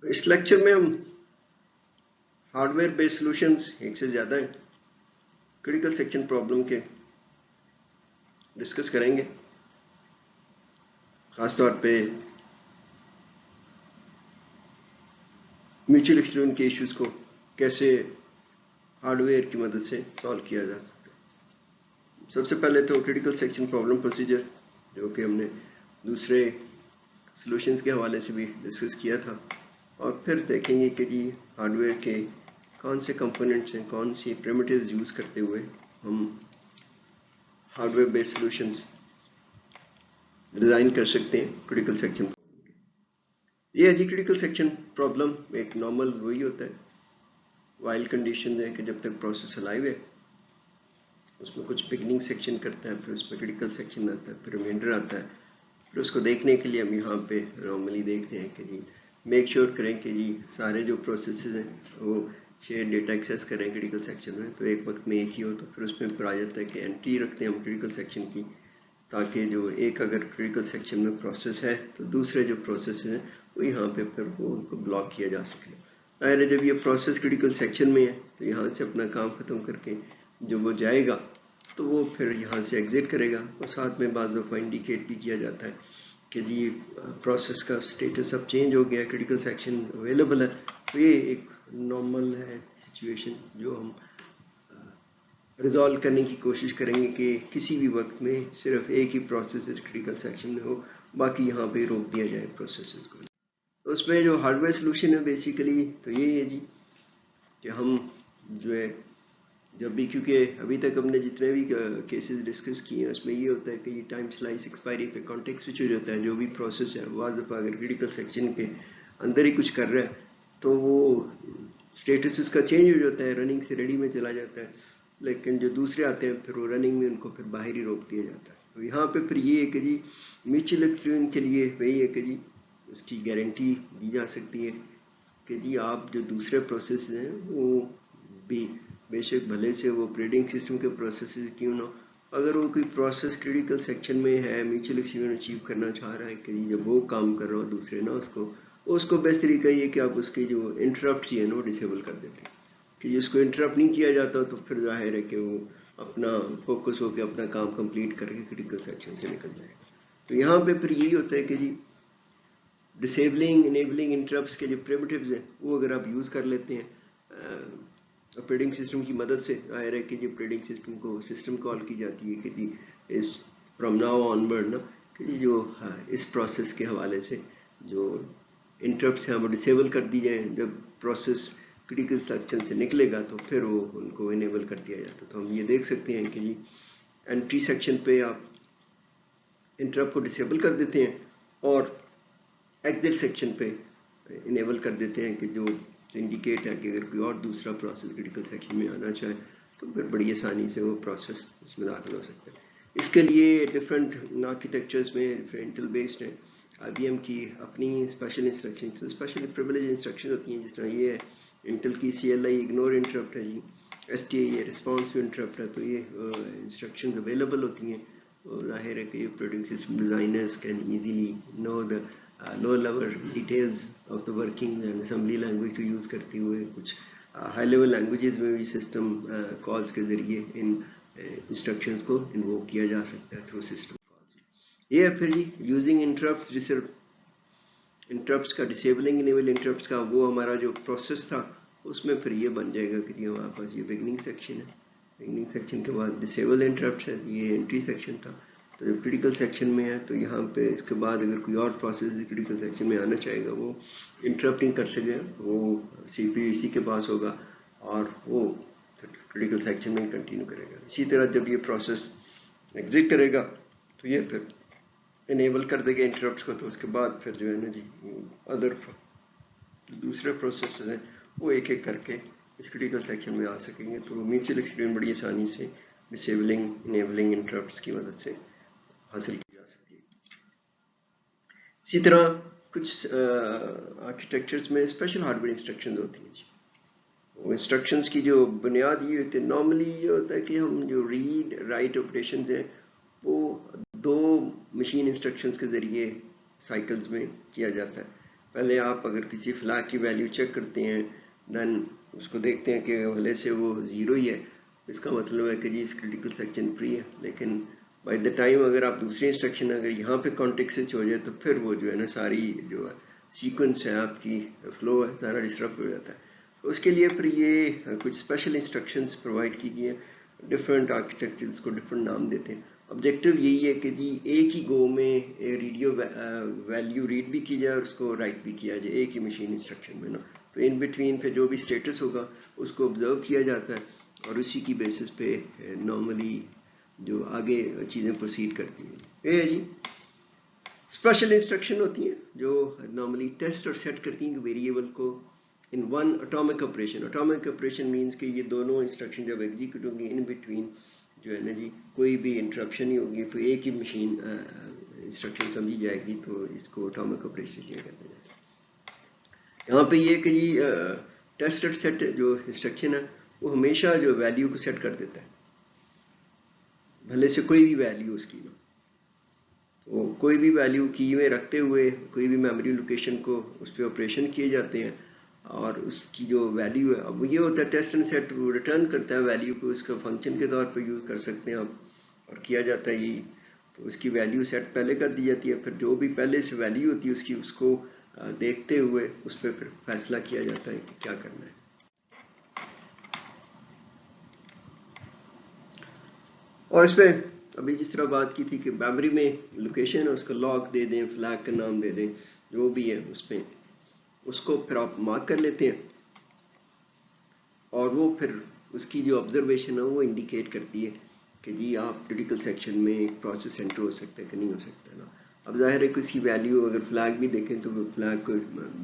اس lecture میں ہم hard where based solutions ایک سے زیادہ ہیں کریٹیکل سیکشن پرابلم کے ڈسکس کریں گے. خاص طور پہ میوچل ایکسکلوژن کے ایشوز کو کیسے ہارڈ ویئر کی مدد سے سالو کیا جا سکتا ہے. سب سے پہلے تو کریٹیکل سیکشن پرابلم پروسیجر جو کہ ہم نے دوسرے سولوشنز کے حوالے سے بھی ڈسکس کیا تھا, اور پھر دیکھیں گے کہ جی ہارڈ ویئر کے کون سے کمپوننٹس ہیں, کون سی پریمیٹیوز یوز کرتے ہوئے ہم hard where based solutions design کر سکتے ہیں کریٹیکل سیکشن. یہ جی کریٹیکل سیکشن پرابلم ایک نارمل وہی ہوتا ہے, وائل کنڈیشن ہے کہ جب تک پروسیس الائیو ہے اس میں کچھ بگننگ سیکشن کرتا ہے, پھر اس میں کریٹیکل سیکشن آتا ہے, پھر ریمائنڈر آتا ہے. پھر اس کو دیکھنے کے لیے ہم یہاں پہ نارملی دیکھتے ہیں کہ جی میک شیور کریں کہ جی سارے جو پروسیسز ہیں وہ شیئر ڈیٹا ایکسیس کریں کریٹیکل سیکشن میں, تو ایک وقت میں ایک ہی ہو. تو پھر اس میں پھر آ جاتا ہے کہ انٹری رکھتے ہیں ہم کریٹیکل سیکشن کی, تاکہ جو ایک اگر کریٹیکل سیکشن میں پروسیس ہے تو دوسرے جو پروسیس ہیں وہ یہاں پہ پھر وہ ان کو بلاک کیا جا سکے. ظاہر ہے جب یہ پروسیس کریٹیکل سیکشن میں ہے تو یہاں سے اپنا کام ختم کر کے جو وہ جائے گا تو وہ پھر یہاں سے ایگزٹ کرے گا, اور ساتھ میں بعض دفعہ انڈیکیٹ بھی کیا جاتا ہے کہ جی پروسیس کا اسٹیٹس اب چینج ہو گیا, کریٹیکل سیکشن اویلیبل ہے. تو یہ ایک نارمل ہے سچویشن جو ہم ریزالو کرنے کی کوشش کریں گے کہ کسی بھی وقت میں صرف ایک ہی پروسیس کریٹیکل سیکشن میں ہو, باقی یہاں پہ روک دیا جائے پروسیسز کو. تو اس میں جو ہارڈ ویئر سولوشن ہے بیسیکلی تو یہی ہے جی کہ ہم جو ہے جب بھی, کیونکہ ابھی تک ہم نے جتنے بھی کیسز ڈسکس کیے ہیں اس میں یہ ہوتا ہے کہ یہ ٹائم سلائس ایکسپائری پہ کانٹیکس سوئچ ہو جاتا ہے. جو بھی پروسیس ہے بعض دفعہ اگر کریٹیکل سیکشن کے اندر ہی کچھ کر رہا ہے تو وہ اسٹیٹس اس کا چینج ہو جاتا ہے, رننگ سے ریڈی میں چلا جاتا ہے, لیکن جو دوسرے آتے ہیں پھر وہ رننگ میں ان کو پھر باہر ہی روک دیا جاتا ہے. تو یہاں پہ پھر یہ ہے کہ جی میوچل ایکسکلوژن کے لیے وہی ہے کہ جی اس کی گارنٹی دی جا سکتی ہے کہ جی آپ جو دوسرے پروسیس ہیں وہ بھی بے شک بھلے سے وہ آپریٹنگ سسٹم کے پروسیسز کیوں نہ, اگر وہ کوئی پروسیس کریٹیکل سیکشن میں ہے میوچل ایکسکلوژن اچیو کرنا چاہ رہا ہے کہ جب وہ کام کر رہا ہو دوسرے نا اس کو بیسٹ طریقہ یہ کہ آپ اس کی جو انٹرپٹ ہے نا وہ ڈسیبل کر دیتے ہیں کہ جس کو انٹرپٹ نہیں کیا جاتا تو پھر ظاہر ہے کہ وہ اپنا فوکس ہو کے اپنا کام کمپلیٹ کر کے کریٹیکل سیکشن سے نکل جائے گا. تو یہاں پہ پھر یہی ہوتا ہے کہ جی ڈسیبلنگ انیبلنگ انٹرپٹس کے جو پریمیٹیوز ہیں وہ اگر آپ یوز کر لیتے ہیں آپریٹنگ سسٹم کی مدد سے, ظاہر ہے کہ جی آپریٹنگ سسٹم کو سسٹم کال کی جاتی ہے کہ جی اس فرام ناؤ آن ورڈ نا کہ جی جو اس پروسیس کے حوالے سے جو انٹرپٹس ہیں وہ ڈسیبل کر دی جائیں. جب پروسیس کریٹیکل سیکشن سے نکلے گا تو پھر وہ ان کو انیبل کر دیا جاتا. تو ہم یہ دیکھ سکتے ہیں کہ جی انٹری سیکشن پہ آپ انٹرپٹ کو ڈسیبل کر دیتے ہیں اور ایگزٹ سیکشن پہ انیبل کر دیتے ہیں کہ جو انڈیکیٹ ہے کہ اگر کوئی اور دوسرا پروسیس کریٹیکل سیکشن میں آنا چاہے تو پھر بڑی آسانی سے وہ پروسیس اس میں داخل ہو سکتا ہے. اس کے لیے ڈفرینٹ آرکیٹیکچرز میں انٹل بیسڈ ہیں. آئی بی ایم کی اپنی special instruction special privilege instruction ہوتی ہیں, جس طرح یہ ہے انٹل کی C L I ignore interrupt ہے جی, ایس ٹی آئی یہ رسپانسو انٹرپٹ ہے. تو یہ انسٹرکشنز اویلیبل ہوتی ہیں. ظاہر ہے کہ یہ operating system designers can easily know the low level details of the working and assembly language کو یوز کرتے ہوئے کچھ ہائی لیول لینگویجز میں بھی سسٹم کالز کے ذریعے ان انسٹرکشنز کو انووک کیا جا سکتا ہے تھرو سسٹم کالز. یہ ہے پھر جی یوزنگ انٹرپٹس انٹرپٹس کا ڈسیبلنگ انیبل انٹرپٹس کا وہ ہمارا جو پروسیس تھا اس میں پھر یہ بن جائے گا کہ جی ہمارے پاس یہ بگننگ سیکشن ہے, بگننگ سیکشن کے بعد ڈسیبل انٹرپٹس ہے, یہ انٹری سیکشن تھا. تو جب کریٹیکل سیکشن میں ہے تو یہاں پہ اس کے بعد اگر کوئی اور پروسیس کریٹیکل سیکشن میں آنا چاہے گا وہ انٹرپٹنگ کر سکے, وہ سی پی یو اسی کے پاس ہوگا اور وہ کریٹیکل سیکشن میں کنٹینیو کرے گا. اسی طرح جب یہ پروسیس ایگزٹ کرے گا تو یہ پھر انیبل کر دے گا انٹرپٹس کو, تو اس کے بعد پھر جو ہے نا جی ادر دوسرے پروسیسز ہیں وہ ایک ایک کر کے اس کریٹیکل سیکشن میں آ سکیں گے. تو میوچل ایکسکلوژن بڑی آسانی سے ڈسیبلنگ انیبلنگ انٹرپٹس کی مدد سے حاصل کی جا سکتی ہے. اسی طرح کچھ آرکیٹیکچرز میں اسپیشل ہارڈ ویئر انسٹرکشنز ہوتی ہیں. وہ انسٹرکشنز کی جو بنیاد یہ ہوتی ہے, نارملی یہ ہوتا ہے کہ ہم جو ریڈ رائٹ آپریشنز ہیں وہ دو مشین انسٹرکشنز کے ذریعے سائیکلز میں کیا جاتا ہے. पहले आप अगर किसी फ्लैग की वैल्यू चेक करते हैं, देन उसको देखते हैं कि पहले से वो 0 ही है, इसका मतलब है कि जी इस क्रिटिकल सेक्शन फ्री है। लेकिन बाय द टाइम अगर आप दूसरी इंस्ट्रक्शन अगर यहाँ पे कॉन्टेक्स्ट स्विच हो जाए तो फिर वो जो है ना सारी जो सीक्वेंस है आपकी फ्लो है सारा डिस्टर्ब हो जाता है। तो उसके लिए फिर ये कुछ स्पेशल इंस्ट्रक्शंस प्रोवाइड की गई हैं, डिफरेंट आर्किटेक्चर्स को डिफरेंट नाम देते हैं। ऑब्जेक्टिव यही है कि जी एक ही गो में रेडियो वैल्यू रीड भी की जाए और उसको राइट भी किया जाए एक ही मशीन इंस्ट्रक्शन में ना। तो इन बिटवीन पे जो भी स्टेटस होगा उसको ऑब्जर्व किया जाता है और उसी की बेसिस पे नॉर्मली जो आगे चीज़ें प्रोसीड करती हैं। ये है जी स्पेशल इंस्ट्रक्शन होती हैं जो नॉर्मली टेस्ट और सेट करती हैं वेरिएबल को in one atomic operation. Atomic operation means कि ये दोनों इंस्ट्रक्शन जब एग्जीक्यूट होंगी इन बिटवीन जो है ना जी कोई भी इंटरप्शन नहीं होगी, तो एक ही मशीन इंस्ट्रक्शन समझी जाएगी, तो इसको एटॉमिक ऑपरेशन किया कहते हैं। यहाँ पे ये कि जी टेस्ट और सेट जो इंस्ट्रक्शन है वो हमेशा जो वैल्यू को सेट कर देता है, भले से कोई भी वैल्यू उसकी ना, तो कोई भी वैल्यू की में रखते हुए कोई भी मेमोरी लोकेशन को उस पर ऑपरेशन किए जाते हैं और उसकी जो वैल्यू है, अब ये होता है टेस्ट एंड सेट रिटर्न करता है वैल्यू को, इसका फंक्शन के तौर पर यूज़ कर सकते हैं आप, और किया जाता है यही। तो उसकी वैल्यू सेट पहले कर दी जाती है, फिर जो भी पहले से वैल्यू होती है उसकी उसको देखते हुए उस पर फिर फैसला किया जाता है कि क्या करना है। और इसमें अभी जिस तरह बात की थी कि मेमोरी में लोकेशन है उसका लॉग दे दें, फ्लैग का नाम दे दें, जो भी है उसमें उसको फिर आप मार्क कर लेते हैं और वो फिर उसकी जो ऑब्जर्वेशन है वो इंडिकेट करती है कि जी आप क्रिटिकल सेक्शन में एक प्रोसेस एंटर हो सकता है कि नहीं हो सकता ना। अब जाहिर है कि उसकी वैल्यू अगर फ्लैग भी देखें तो फ्लैग को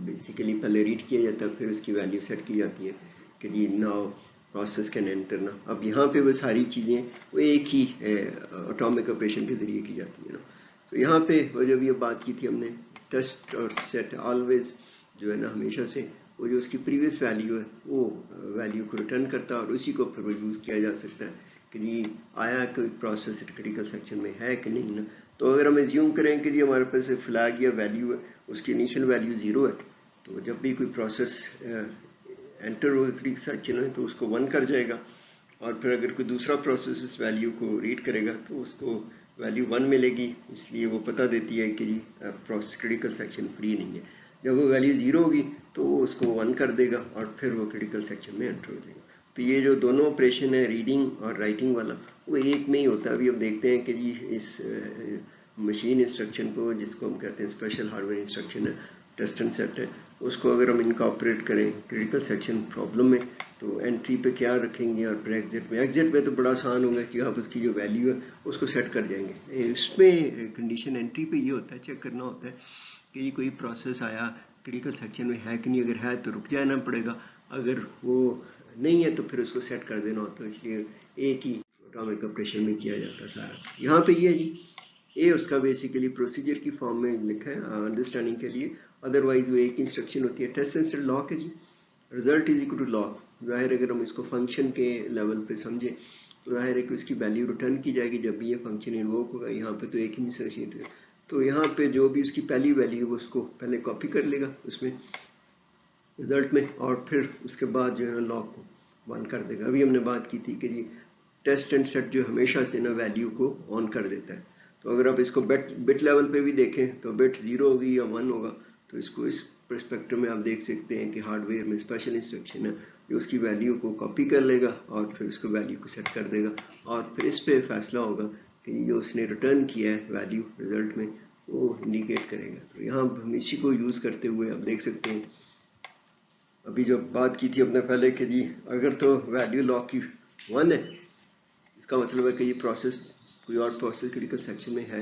बेसिकली पहले रीड किया जाता है, फिर उसकी वैल्यू सेट की जाती है कि जी नाउ प्रोसेस कैन एंटर ना। अब यहाँ पे वो सारी चीज़ें वो एक ही एटॉमिक ऑपरेशन के ज़रिए की जाती है ना। तो यहाँ पे वो जब ये बात की थी हमने टेस्ट और सेट ऑलवेज जो है ना हमेशा से वो जो उसकी प्रीवियस वैल्यू है वो वैल्यू को रिटर्न करता है और उसी को फिर यूज़ किया जा सकता है कि जी आया कोई प्रोसेस क्रिटिकल सेक्शन में है कि नहीं ना। तो अगर हम एज्यूम करें कि जी हमारे पास फ्लैग या वैल्यू है उसकी इनिशियल वैल्यू 0 है, तो जब भी कोई प्रोसेस एंटर हो क्रिटिकल सेक्शन में तो उसको 1 कर जाएगा, और फिर अगर कोई दूसरा प्रोसेस इस वैल्यू को रीड करेगा तो उसको वैल्यू 1 मिलेगी, इसलिए वो पता देती है कि जी प्रोसेस क्रिटिकल सेक्शन फ्री नहीं है। जब वो वैल्यू 0 होगी तो वो उसको 1 कर देगा और फिर वो क्रिटिकल सेक्शन में एंटर हो जाएगा। तो ये जो दोनों ऑपरेशन है रीडिंग और राइटिंग वाला वो एक में ही होता है। अभी अब देखते हैं कि जी इस मशीन इंस्ट्रक्शन को जिसको हम कहते हैं स्पेशल हार्डवेयर इंस्ट्रक्शन है टेस्ट एंड सेट है, उसको अगर हम इनकॉर्पोरेट करें क्रिटिकल सेक्शन प्रॉब्लम में तो एंट्री पे क्या रखेंगे और फिर एग्जिट में तो बड़ा आसान होगा कि आप उसकी जो वैल्यू है उसको सेट कर जाएंगे। इसमें कंडीशन एंट्री पे ये होता है चेक करना होता है कि कोई प्रोसेस आया क्रिटिकल सेक्शन में है कि नहीं, अगर है तो रुक जाना पड़ेगा, अगर वो नहीं है तो फिर उसको सेट कर देना होता है, इसलिए एक ही एटॉमिक ऑपरेशन में किया जाता है सारा। यहाँ पे ये जी ये उसका बेसिकली प्रोसीजर की फॉर्म में लिखा है अंडरस्टैंडिंग के लिए, अदरवाइज वो एक इंस्ट्रक्शन होती है। टेस्ट एंड सेट लॉक है जी, result is equal to lock. जाहिर अगर हम इसको फंक्शन के लेवल पे समझे तो जाहिर है कि उसकी वैल्यू रिटर्न की जाएगी जब भी ये फंक्शन इन्वोक होगा। यहाँ पे तो एक ही इंस्ट्रक्शन है, तो यहाँ पे जो भी उसकी पहली वैल्यू है उसको पहले कॉपी कर लेगा उसमें रिजल्ट में, और फिर उसके बाद जो है ना लॉक को बंद कर देगा। अभी हमने बात की थी कि जी टेस्ट एंड सेट जो हमेशा से ना वैल्यू को ऑन कर देता है। तो अगर आप इसको बिट लेवल पे भी देखें तो बिट 0 होगी या 1 होगा, तो इसको इस परस्पेक्टिव में आप देख सकते हैं कि हार्डवेयर में स्पेशल इंस्ट्रक्शन है जो उसकी वैल्यू को कॉपी कर लेगा और फिर उसको वैल्यू को सेट कर देगा, और फिर इस पर फैसला होगा कि जो उसने रिटर्न किया है वैल्यू रिजल्ट में वो इंडिकेट करेगा। तो यहाँ हम इसी को यूज़ करते हुए आप देख सकते हैं अभी जो बात की थी अपने पहले कि जी अगर तो वैल्यू लॉक की 1 है इसका मतलब है कि ये प्रोसेस कोई और प्रोसेस क्रिटिकल सेक्शन में है,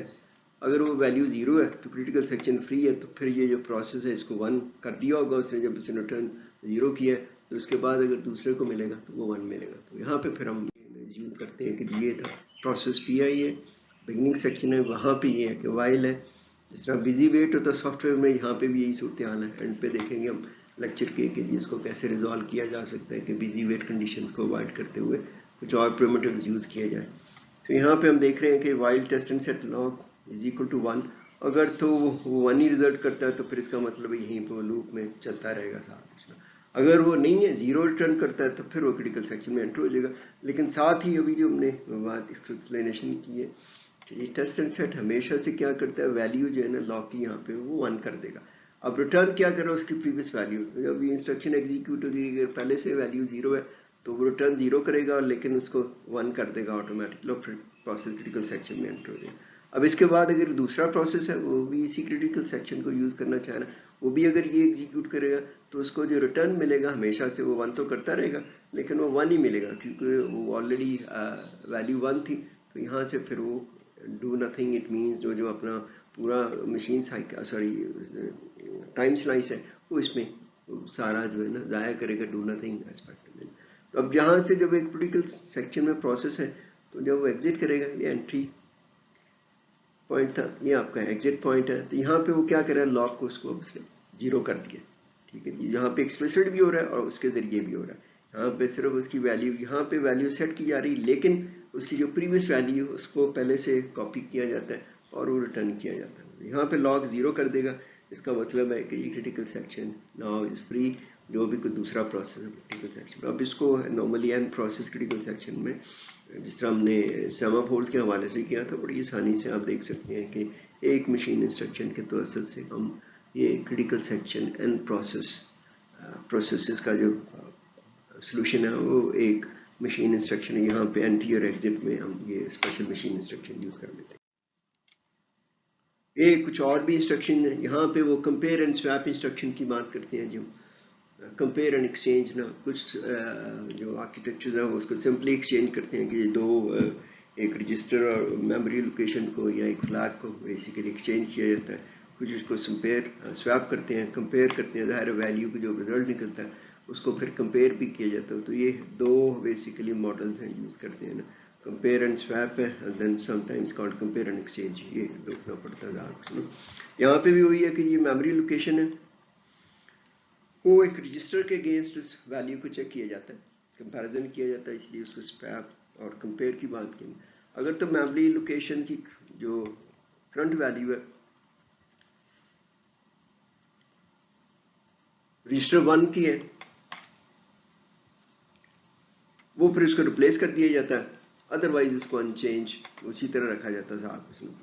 अगर वो वैल्यू 0 है तो क्रिटिकल सेक्शन फ्री है, तो फिर ये जो प्रोसेस है इसको 1 कर दिया होगा उसने जब उसने रिटर्न 0 किया है, तो उसके बाद अगर दूसरे को मिलेगा तो वो 1 मिलेगा। तो यहाँ पे फिर हम यूज करते हैं कि ये था प्रोसेस पी आई है, बिगनिंग सेक्शन है, वहाँ पे ये है कि वाइल है। जिस तरह बिजी वेट होता है सॉफ्टवेयर में, यहाँ पे भी यही सूरत हाल है। एंड पे देखेंगे हम लेक्चर के कि जिसको कैसे रिजॉल्व किया जा सकता है कि बिजी वेट कंडीशंस को अवॉइड करते हुए कुछ और प्रिमिटिव्स यूज़ किए जाए। तो यहाँ पे हम देख रहे हैं कि while test and set lock is equal to 1, अगर तो वो 1 ही रिजल्ट करता है तो फिर इसका मतलब यहीं पर लूप में चलता रहेगा साथ। अगर वो नहीं है, 0 रिटर्न करता है, तो फिर वो क्रिटिकल सेक्शन में एंटर हो जाएगा। लेकिन साथ ही अभी जो हमने बात इसकी एक्सप्लेनेशन की है कि टेस्ट एंड सेट हमेशा से क्या करता है, वैल्यू जो है ना लॉक की यहाँ पे वो 1 कर देगा। अब रिटर्न क्या कर रहा है, उसकी प्रीवियस वैल्यू। जब ये इंस्ट्रक्शन एग्जीक्यूट होगी, अगर पहले से वैल्यू 0 है तो वो रिटर्न 0 करेगा, लेकिन उसको 1 कर देगा ऑटोमेटिकली, और फिर प्रोसेस क्रिटिकल सेक्शन में एंटर हो जाएगा। अब इसके बाद अगर दूसरा प्रोसेस है वो भी इसी क्रिटिकल सेक्शन को यूज करना चाह रहा है, वो भी अगर ये एग्जीक्यूट करेगा तो उसको जो रिटर्न मिलेगा हमेशा से वो 1 तो करता रहेगा, लेकिन वो 1 ही मिलेगा क्योंकि वो ऑलरेडी वैल्यू 1 थी। तो यहाँ से फिर वो डू नथिंग, इट मीन्स जो अपना पूरा मशीन टाइम स्लाइस है वो इसमें सारा जो है ना ज़ाया करेगा, डू नथिंग एस्पेक्ट में। तो अब यहाँ से जब एक क्रिटिकल सेक्शन में प्रोसेस है तो जब वो एग्जिट करेगा, ये एंट्री पॉइंट था, ये आपका एग्जिट पॉइंट है, तो यहाँ पे वो क्या कर रहा है, लॉक को उसको उसने 0 कर दिया। ठीक है जी, यहाँ पे एक्सप्लिसिट भी हो रहा है और उसके जरिए भी हो रहा है। यहाँ पे सिर्फ उसकी वैल्यू, यहाँ पे वैल्यू सेट की जा रही है, लेकिन उसकी जो प्रीवियस वैल्यू है उसको पहले से कॉपी किया जाता है और वो रिटर्न किया जाता है। यहाँ पे लॉक 0 कर देगा, इसका मतलब है कि ये critical section now is free. जो भी कोई दूसरा प्रोसेस है क्रिटिकल सेक्शन में, अब इसको normally N process critical section में जिस तरह हमने सेमाफोर्स के हवाले से किया था, बड़ी आसानी से आप देख सकते हैं कि एक मशीन इंस्ट्रक्शन के तवसत से हम ये क्रिटिकल सेक्शन एंड प्रोसेसेस का जो सोल्यूशन है वो एक मशीन इंस्ट्रक्शन है। यहाँ पे एंट्री और एग्जिट में हम ये स्पेशल मशीन इंस्ट्रक्शन यूज कर लेते हैं। ये कुछ और भी इंस्ट्रक्शन है, यहाँ पे वो कंपेयर एंड स्वैप इंस्ट्रक्शन की बात करते हैं। जो कंपेयर एंड एक्सचेंज ना, कुछ जो आर्किटेक्चर है उसको सिंपली एक्सचेंज करते हैं कि दो एक रजिस्टर और मेमोरी लोकेशन को या एक फ्लैग को बेसिकली एक्सचेंज किया जाता है। कुछ इसको स्वैप करते हैं, कंपेयर करते हैं, ज़ाहिर वैल्यू को जो रिजल्ट निकलता है उसको फिर कंपेयर भी किया जाता है। तो ये दो बेसिकली मॉडल्स हैं यूज़ करते हैं ना, कंपेयर एंड स्वैप है, and then sometimes called compare and exchange. ये देखना पड़ता है ज़्यादा। यहाँ पे भी वही है कि ये मेमोरी लोकेशन है, वो एक रजिस्टर के अगेंस्ट उस वैल्यू को चेक किया जाता है, कंपैरिजन किया जाता है, इसलिए उसको स्वैप और कंपेयर की बात की। अगर तो मेमोरी लोकेशन की जो करंट वैल्यू है रजिस्टर 1 की है, वो फिर उसको रिप्लेस कर दिया जाता है, अदरवाइज उसको अनचेंज उसी तरह रखा जाता है साथ उसमें।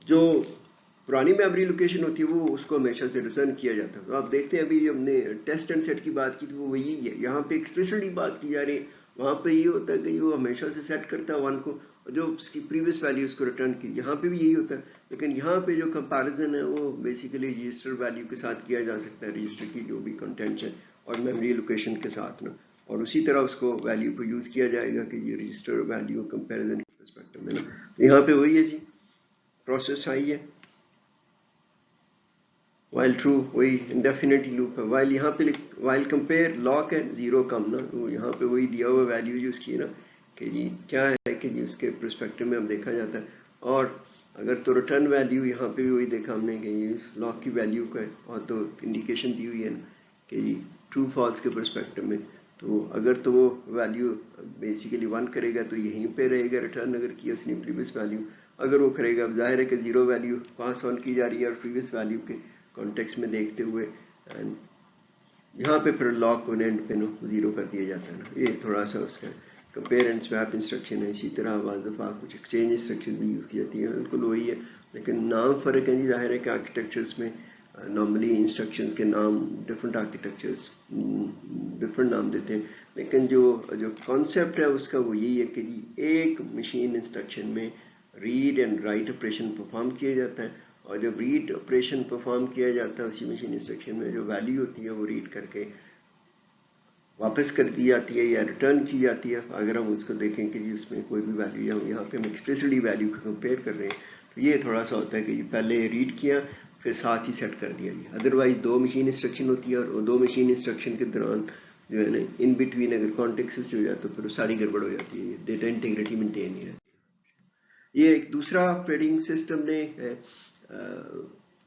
जो पुरानी मेमोरी लोकेशन होती है वो उसको हमेशा से रिटर्न किया जाता है। तो आप देखते हैं अभी हमने टेस्ट एंड सेट की बात की थी, वो वही है, यहाँ पे एक्सप्लिसिटली बात की जा रही है। वहाँ पे ये होता है कि वो हमेशा से सेट करता है 1 को, जो उसकी प्रीवियस वैल्यू उसको रिटर्न की। यहाँ पे भी यही होता है, लेकिन यहाँ पे जो कंपैरिजन है वो बेसिकली रजिस्टर वैल्यू के साथ किया जा सकता है, रजिस्टर की जो भी कंटेंट्स है और मेमोरी लोकेशन के साथ ना, और उसी तरह उसको वैल्यू को यूज किया जाएगा कि ये रजिस्टर वैल्यू कंपेरिजन के परस्पेक्टिव में ना। तो यहाँ पे वही है जी, प्रोसेस आई है वाइल ट्रू, वही इंडेफिनिट लूप है। वाइल यहाँ पे वाइल कंपेयर लॉक है 0 कम ना, तो यहाँ पे वही दिया हुआ वैल्यू यूज की है ना कि जी क्या है कि जी उसके परस्पेक्टिव में हम देखा जाता है। और अगर तो रिटर्न वैल्यू यहाँ पे भी वही देखा हमने कि ये लॉक की वैल्यू का है, और तो इंडिकेशन दी हुई है ना कि जी ट्रू फॉल्स के परस्पेक्टिव में। तो अगर तो वो वैल्यू बेसिकली 1 करेगा तो यहीं पे रहेगा रिटर्न, अगर किया उसने प्रीवियस वैल्यू। अगर वो करेगा, अब जाहिर है कि 0 वैल्यू पास ऑन की जा रही है और प्रीवियस वैल्यू के कॉन्टेक्स्ट में देखते हुए, एंड यहाँ पे फिर लॉक को एंड पे 0 कर दिया जाता है ना। ये थोड़ा सा उसका कंपेयर एंड स्वैप इंस्ट्रक्शन है। इसी तरह बाज़ दफ़ा कुछ एक्सचेंज इंस्ट्रक्शन भी यूज़ की जाती है, बिल्कुल वही है, लेकिन नाम फ़र्क है जी। ज़ाहिर है कि आर्किटेक्चर्स में नॉर्मली इंस्ट्रक्शंस के नाम डिफरेंट आर्किटेक्चर्स डिफरेंट नाम देते हैं, लेकिन जो कॉन्सेप्ट है उसका वो यही है कि जी एक मशीन इंस्ट्रक्शन में read and write operation perform किया जाता है, और जब रीड ऑपरेशन परफॉर्म किया जाता है उसी मशीन इंस्ट्रक्शन में जो वैल्यू होती है वो रीड करके वापस कर दी जाती है या रिटर्न की जाती है। अगर हम उसको देखें कि जी उसमें कोई भी वैल्यू है, यहाँ पे हम एक्सप्लिसिटली वैल्यू को कंपेयर कर रहे हैं, तो ये थोड़ा सा होता है कि पहले रीड किया फिर साथ ही सेट कर दिया गया। अदरवाइज 2 मशीन इंस्ट्रक्शन होती है और 2 मशीन इंस्ट्रक्शन के दौरान जो है ना इन बिटवीन अगर कॉन्टेक्स्ट स्विच हो जाए तो फिर सारी गड़बड़ हो जाती है, डेटा इंटीग्रिटी मेंटेन नहीं रहती। ये एक दूसरा ऑपरेटिंग सिस्टम ने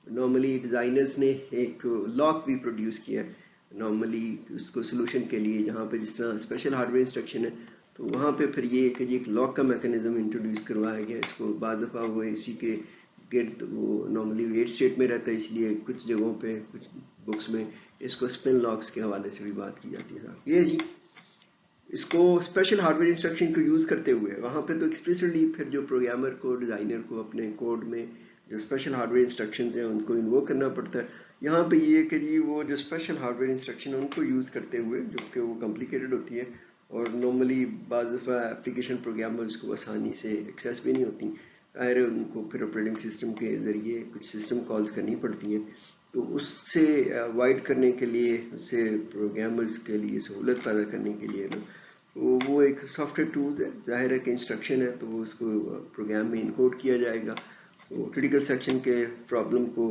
नॉर्मली डिज़ाइनर्स ने एक लॉक भी प्रोड्यूस किया है नॉर्मली उसको सोल्यूशन के लिए, जहाँ पे जिस तरह स्पेशल हार्डवेयर इंस्ट्रक्शन है تو وہاں پہ پھر یہ کہ ایک لاک کا میکانزم انٹروڈیوس کروایا گیا. اس کو بعض دفعہ وہ اسی کے گرد وہ نارملی ویٹ اسٹیٹ میں رہتا ہے, اس لیے کچھ جگہوں پہ کچھ بکس میں اس کو اسپن لاکس کے حوالے سے بھی بات کی جاتی ہے. یہ جی اس کو اسپیشل ہارڈ ویئر انسٹرکشن کو یوز کرتے ہوئے وہاں پہ تو ایکسپلیسٹلی پھر جو پروگرامر کو ڈیزائنر کو اپنے کوڈ میں جو اسپیشل ہارڈ ویئر انسٹرکشنز ہیں ان کو انوو کرنا پڑتا ہے. یہاں پہ یہ کہ جی وہ جو اسپیشل ہارڈ ویئر انسٹرکشن ان کو یوز کرتے ہوئے جو کہ وہ کمپلیکیٹڈ ہوتی ہے اور نارملی بعض دفعہ اپلیکیشن پروگرامرز کو آسانی سے ایکسیس بھی نہیں ہوتی, ظاہر ہے ان کو پھر آپریٹنگ سسٹم کے ذریعے کچھ سسٹم کالز کرنی پڑتی ہیں. تو اس سے اوائڈ کرنے کے لیے, اس سے پروگرامرز کے لیے سہولت پیدا کرنے کے لیے نا وہ ایک سافٹ ویئر ٹولز ہے. ظاہر ہے کہ انسٹرکشن ہے تو اس کو پروگرام میں انکوڈ کیا جائے گا. تو کریٹیکل سیکشن کے پرابلم کو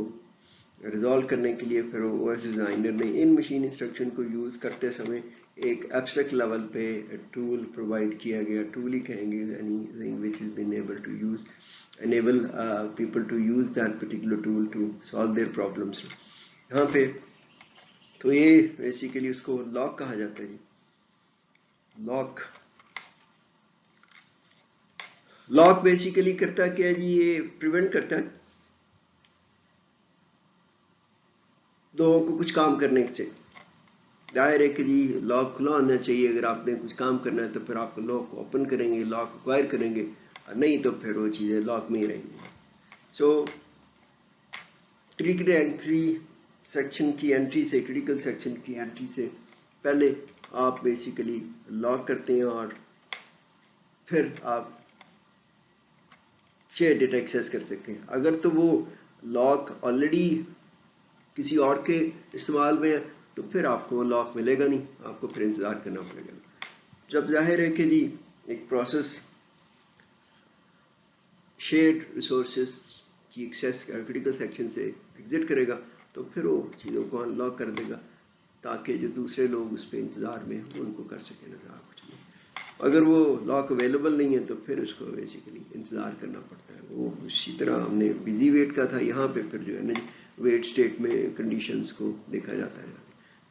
ریزالو کرنے کے لیے پھر او ایس ڈیزائنر نے ان مشین انسٹرکشن کو یوز کرتے سمے ایک ایبسٹریکٹ لیول پہ ٹول پرووائڈ کیا گیا. ٹول ہی کہیں گے anything which has been able to use enable people to use that particular tool to solve their problems. یہاں پہ تو یہ بیسیکلی اس کو لاک کہا جاتا ہے جی. لاک بیسیکلی کرتا کیا ہے جی, یہ پریونٹ کرتا ہے لوگوں کو کچھ کام کرنے سے. ظاہر ہے کہ جی لاک کھلا ہونا چاہیے, اگر آپ نے کچھ کام کرنا ہے تو پھر آپ لاک کو اوپن کریں گے, لاک ایکوائر کریں گے, نہیں تو پھر وہ چیزیں لاک میں ہی رہیں گی. سو کریٹیکل سیکشن کی انٹری سے پہلے آپ بیسیکلی لاک کرتے ہیں اور پھر آپ شیئر ڈیٹا ایکسیس کر سکتے ہیں. اگر تو وہ لاک آلریڈی کسی اور کے استعمال میں ہے تو پھر آپ کو لاک ملے گا نہیں, آپ کو پھر انتظار کرنا پڑے گا. جب ظاہر ہے کہ جی ایک پروسیس شیئرڈ ریسورسز کی ایکسیس کریٹیکل سیکشن سے ایگزٹ کرے گا تو پھر وہ چیزوں کو ان لاک کر دے گا تاکہ جو دوسرے لوگ اس پہ انتظار میں ہیں ان کو کر سکیں انتظار. کچھ نہیں, اگر وہ لاک اویلیبل نہیں ہے تو پھر اس کو بیسیکلی انتظار کرنا پڑتا ہے. وہ اسی طرح ہم نے بزی ویٹ کا تھا, یہاں پہ پھر جو ہے نا ویٹ اسٹیٹ میں کنڈیشنز کو دیکھا جاتا ہے.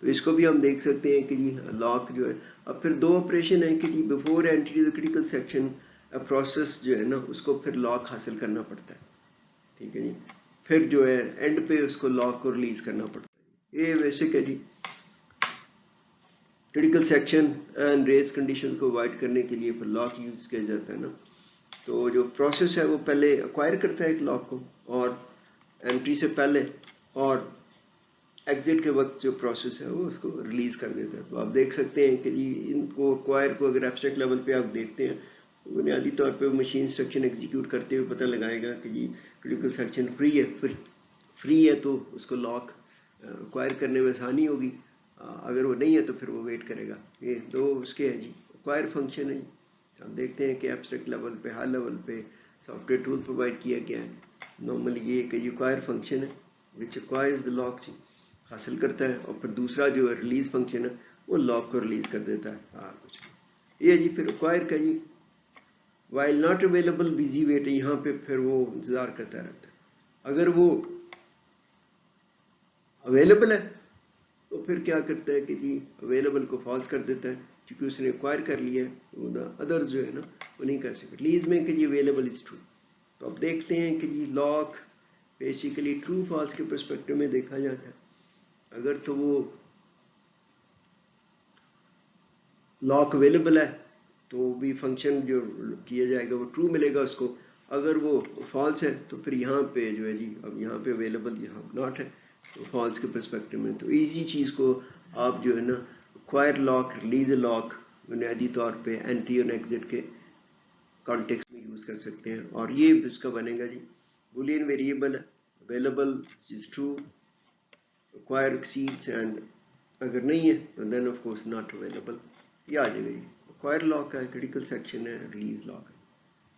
تو اس کو بھی ہم دیکھ سکتے ہیں کہ جی لاک جو ہے اب پھر دو آپریشن ہیں کہ جی before entry to critical section process جو ہے نا اس کو پھر لاک حاصل کرنا پڑتا ہے. ٹھیک ہے جی, پھر جو ہے اینڈ پہ اس کو لاک کو ریلیز کرنا پڑتا ہے. یہ ویسے کہ جی critical section and race conditions کو اوائڈ کرنے کے لیے پھر لاک یوز کیا جاتا ہے نا. تو جو پروسیس ہے وہ پہلے ایکوائر کرتا ہے ایک لاک کو اور انٹری سے پہلے, اور ایگزٹ کے وقت جو پروسیس ہے وہ اس کو ریلیز کر دیتا ہے. تو آپ دیکھ سکتے ہیں کہ جی ان کو ایکوائر کو اگر ایبسٹریکٹ لیول پہ آپ دیکھتے ہیں بنیادی طور پہ مشین انسٹرکشن ایگزیکیوٹ کرتے ہوئے پتہ لگائے گا کہ جی کریٹیکل سیکشن فری ہے تو اس کو لاک ایکوائر کرنے میں آسانی ہوگی. اگر وہ نہیں ہے تو پھر وہ ویٹ کرے گا. یہ دو اس کے ہیں جی ایکوائر فنکشن ہے جی. ہم دیکھتے ہیں کہ ایبسٹریکٹ لیول پہ ہائی لیول پہ سافٹ ویئر ٹول پرووائڈ کیا گیا ہے. نارملی یہ کہ ایکوائر فنکشن ہے وچ ایکوائرز دا لاک جی, حاصل کرتا ہے, اور پھر دوسرا جو ہے ریلیز فنکشن ہے وہ لاک کو ریلیز کر دیتا ہے. کچھ یہ جی پھر ایکوائر کا جی while not available busy wait ہے, یہاں پہ پھر وہ انتظار کرتا رہتا ہے. اگر وہ اویلیبل ہے تو پھر کیا کرتا ہے کہ جی اویلیبل کو فالس کر دیتا ہے کیونکہ اس نے ایکوائر کر لیا ہے. وہ ادر جو ہے نا وہ نہیں کر سکتے. ریلیز میں کہ جی اویلیبل از ٹرو. تو اب دیکھتے ہیں کہ جی لاک بیسیکلی ٹرو فالس کے پرسپیکٹو میں دیکھا جاتا ہے. اگر تو وہ لاک اویلیبل ہے تو بھی فنکشن جو کیا جائے گا وہ ٹرو ملے گا اس کو. اگر وہ فالس ہے تو پھر یہاں پہ جو ہے جی اب یہاں پہ اویلیبل یہاں ناٹ ہے تو فالس کے پرسپیکٹو میں. تو ایزی چیز کو آپ جو ہے نا ایکوائر لاک ریلیز للاک بنیادی طور پہ اینٹری اور ایگزٹ کے کانٹیکس میں یوز کر سکتے ہیں. اور یہ اس کا بنے گا جی بولین ویریبل ہے available is true acquire exceeds, and اگر نہیں ہے تو then of course not available. یہ آ جائے گا جی ایکوائر لاک ہے, کریٹیکل سیکشن ہے, ریلیز لاک ہے.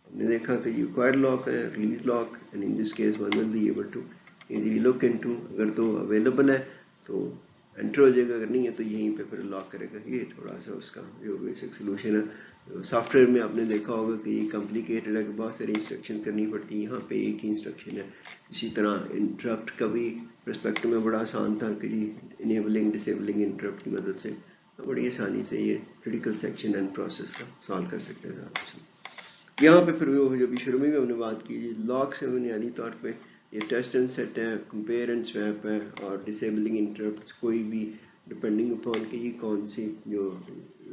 ہم نے دیکھا کہ جی ایکوائر لاک ہے, release lock, and in this case one will be able to easily look into. اگر تو اویلیبل ہے تو انٹر ہو جائے گا, اگر نہیں ہے تو یہیں پہ پھر لاک کرے گا. یہ تھوڑا سا اس کا جو بیسک سلوشن ہے. سافٹ ویئر میں آپ نے دیکھا ہوگا کہ یہ کمپلیکیٹڈ ہے کہ بہت ساری انسٹرکشن کرنی پڑتی ہیں, یہاں پہ ایک ہی انسٹرکشن ہے. اسی طرح انٹرپٹ کا بھی پرسپیکٹو میں بڑا آسان تھا کہ جی انیبلنگ ڈسیبلنگ انٹرپٹ کی مدد سے बड़ी आसानी से ये क्रिटिकल सेक्शन एंड प्रोसेस का सॉल्व कर सकते हैं। यहाँ पे फिर वो जो भी शुरू में भी हमने बात की, लॉग से बुनियादी तौर पे ये टेस्ट एंड सेट है, कंपेयर एंड स्वैप है, और डिसेबलिंग इंटरप्ट, कोई भी डिपेंडिंग अपॉन कि ये कौन सी जो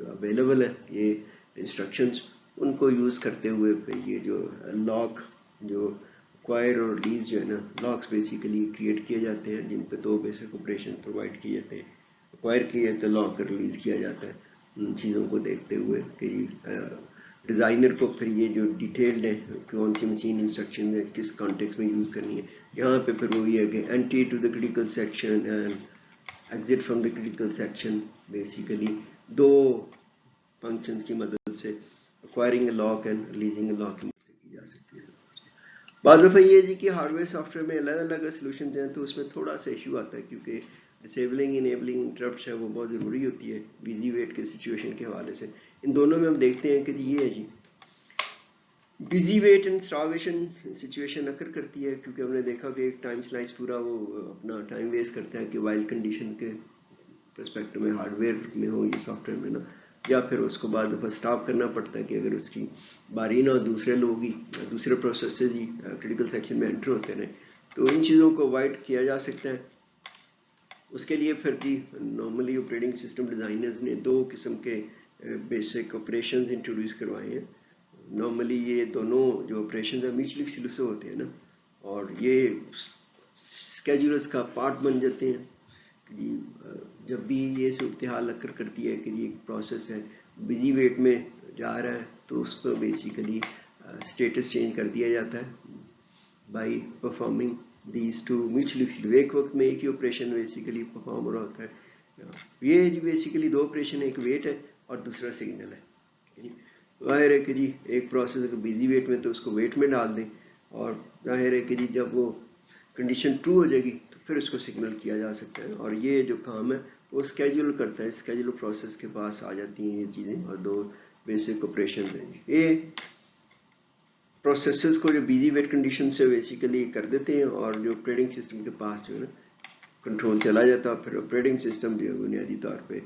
अवेलेबल है ये इंस्ट्रक्शंस, उनको यूज़ करते हुए फिर ये जो लॉग जो एक्वायर और रिलीज जो है ना, लॉग्स बेसिकली क्रिएट किए जाते हैं जिन पे दो बेसिक ऑपरेशन प्रोवाइड किए जाते हैं। एक्वायर किया तो लॉग रिलीज किया जाता है उन चीज़ों को देखते हुए कि डिज़ाइनर को फिर ये जो डिटेल्ड है कौन सी मशीन इंस्ट्रक्शन है किस कॉन्टेक्स्ट में यूज़ करनी है। यहाँ पे फिर वो ये है कि entry to the critical section and exit from the critical section, basically दो फंक्शंस की मदद से acquiring lock and releasing lock की जा सकती है। बाद दफ़ा ये जी कि हार्डवेयर सॉफ्टवेयर में अलग अलग सोल्यूशन हैं तो उसमें थोड़ा सा इशू आता है, क्योंकि डिसेबलिंग इनेबलिंग इंटरप्ट है वो बहुत ज़रूरी होती है बिजी वेट के सिचुएशन के हवाले से। इन दोनों में हम देखते हैं कि ये है जी busy wait and starvation situation occur करती है, क्योंकि हमने देखा कि एक टाइम स्लाइस पूरा वो अपना टाइम वेस्ट करता है कि वाइल कंडीशन के परस्पेक्टिव में हार्डवेयर में हो या सॉफ्टवेयर में ना, या फिर उसको बाद दफ़ा स्टॉप करना पड़ता है कि अगर उसकी बारी ना दूसरे लोग ही दूसरे प्रोसेसेस ही क्रिटिकल सेक्शन में एंटर होते रहे, तो इन चीज़ों को अवॉइड किया जा सकता है। उसके लिए फिर जी नॉर्मली ऑपरेटिंग सिस्टम डिज़ाइनर्स ने दो किस्म के बेसिक ऑपरेशंस इंट्रोड्यूस करवाए हैं। नॉर्मली ये दोनों जो ऑपरेशन है म्यूचुअली एक्सक्लूसिव होते हैं ना, और ये स्केड्यूलर्स का पार्ट बन जाते हैं। जब भी ये सूरत हाल अक्कर करती है कि ये प्रोसेस है बिजी वेट में जा रहा है, तो उस पर बेसिकली स्टेटस चेंज कर दिया जाता है by performing these two mutually exclusive. एक वक्त में एक ही ऑपरेशन बेसिकली परफॉर्म हो रहा होता है। ये बेसिकली दो ऑपरेशन, एक वेट है और दूसरा सिग्नल है। जाहिर है कि जी एक प्रोसेस अगर बिजी वेट में तो उसको वेट में डाल दें, और जाहिर है कि जी जब वो कंडीशन ट्रू हो जाएगी तो फिर उसको सिग्नल किया जा सकता है। और ये जो काम है वो स्केड्यूल करता है, स्केड्यूल प्रोसेस के पास आ जाती हैं ये चीज़ें, और दो बेसिक ऑपरेशन हैं ये प्रोसेसेस को जो बिजी वेट कंडीशन से बेसिकली कर देते हैं, और जो ऑपरेटिंग सिस्टम के पास जो है ना कंट्रोल चला जाता है। फिर ऑपरेटिंग सिस्टम जो है बुनियादी तौर पे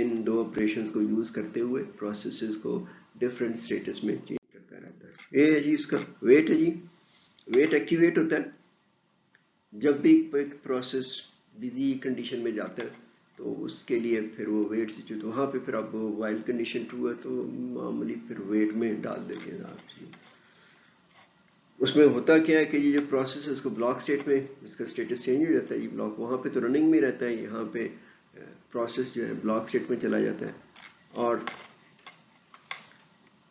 इन दो ऑपरेशंस को यूज़ करते हुए प्रोसेसेस को डिफरेंट स्टेटस में चेंज करता रहता है। ये है जी इसका वेट है जी। वेट एक्टिवेट होता है जब भी एक प्रोसेस बिजी कंडीशन में जाता है, तो उसके लिए फिर वो वेट सिचुएट, तो वहाँ पे फिर आप वाइल कंडीशन ट्रू है तो मामूली फिर वेट में डाल देते हैं आप। उसमें होता क्या है कि ये जो प्रोसेस है उसको ब्लॉक स्टेट में इसका स्टेटस चेंज हो जाता है। ये ब्लॉक वहाँ पे तो रनिंग में रहता है, यहाँ पे प्रोसेस जो है ब्लॉक स्टेट में चला जाता है, और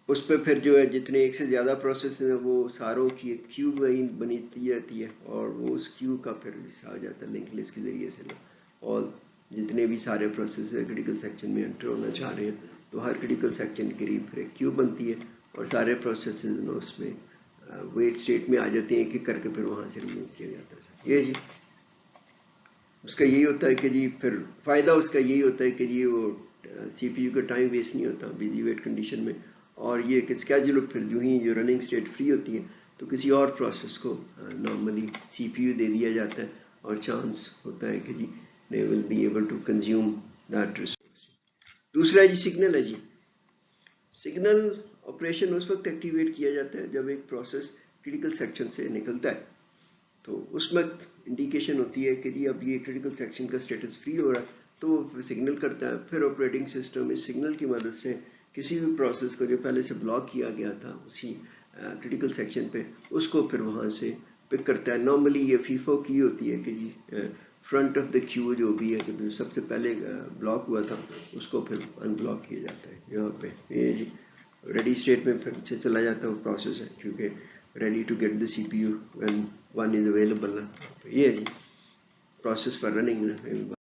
उस पर फिर जो है जितने एक से ज़्यादा प्रोसेस हैं वो सारों की एक क्यू बनती रहती है, और वो उस क्यू का फिर आ जाता है लिंक लिस्ट के ज़रिए से ना, और जितने भी सारे प्रोसेस क्रिटिकल सेक्शन में एंटर होना चाह रहे हैं तो हर क्रिटिकल सेक्शन के करीब फिर एक क्यू बनती है, और सारे प्रोसेस उसमें वेट स्टेट में आ जाते हैं, एक एक करके फिर वहाँ से रिमूव किया जाता है। ये जी उसका यही होता है कि जी फिर फ़ायदा उसका यही होता है कि जी वो CPU का टाइम वेस्ट नहीं होता बिजी वेट कंडीशन में, और ये कि स्केड्यूल फिर जो ही जो रनिंग स्टेट फ्री होती है तो किसी और प्रोसेस को नॉर्मली CPU दे दिया जाता है, और चांस होता है कि जी they will be able to consume that resource. दूसरा है जी सिग्नल है जी। सिग्नल ऑपरेशन उस वक्त एक्टिवेट किया जाता है जब एक प्रोसेस क्रिटिकल सेक्शन से निकलता है, तो उस वक्त इंडिकेशन होती है कि जी अब ये क्रिटिकल सेक्शन का स्टेटस फ्री हो रहा है, तो वो सिग्नल करता है। फिर ऑपरेटिंग सिस्टम इस सिग्नल की मदद से किसी भी प्रोसेस को जो पहले से ब्लॉक किया गया था उसी क्रिटिकल सेक्शन पे, उसको फिर वहाँ से पिक करता है। नॉर्मली ये फीफो की होती है कि जी फ्रंट ऑफ द क्यू जो भी है जो सबसे पहले ब्लॉक हुआ था उसको फिर अनब्लॉक किया जाता है। यहाँ पे ये जी रेडी स्टेट में फिर चला जाता है वो प्रोसेस है, क्योंकि ready to get the CPU when one is available. ये है जी प्रोसेस पर रनिंग